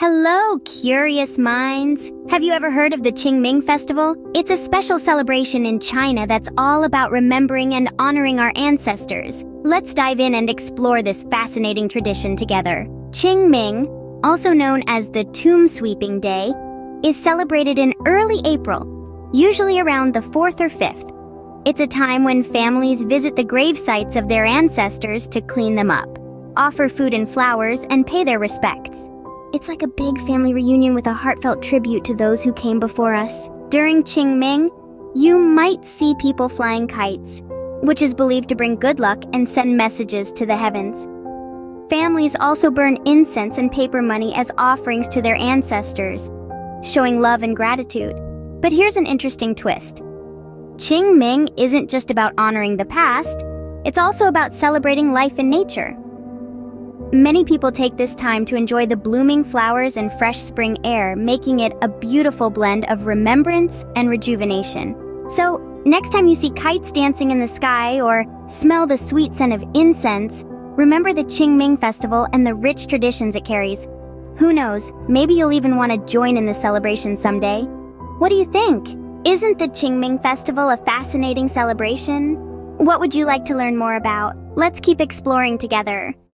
Hello, curious minds! Have you ever heard of the Ching Ming Festival? It's a special celebration in China that's all about remembering and honoring our ancestors. Let's dive in and explore this fascinating tradition together. Ching Ming, also known as the Tomb Sweeping Day, is celebrated in early April, usually around the 4th or 5th. It's a time when families visit the grave sites of their ancestors to clean them up, offer food and flowers, and pay their respects. It's like a big family reunion with a heartfelt tribute to those who came before us. During Ching Ming, you might see people flying kites, which is believed to bring good luck and send messages to the heavens. Families also burn incense and paper money as offerings to their ancestors, showing love and gratitude. But here's an interesting twist. Ching Ming isn't just about honoring the past, it's also about celebrating life in nature. Many people take this time to enjoy the blooming flowers and fresh spring air, making it a beautiful blend of remembrance and rejuvenation. So, next time you see kites dancing in the sky or smell the sweet scent of incense, remember the Ching Ming Festival and the rich traditions it carries. Who knows, maybe you'll even want to join in the celebration someday. What do you think? Isn't the Ching Ming Festival a fascinating celebration? What would you like to learn more about? Let's keep exploring together.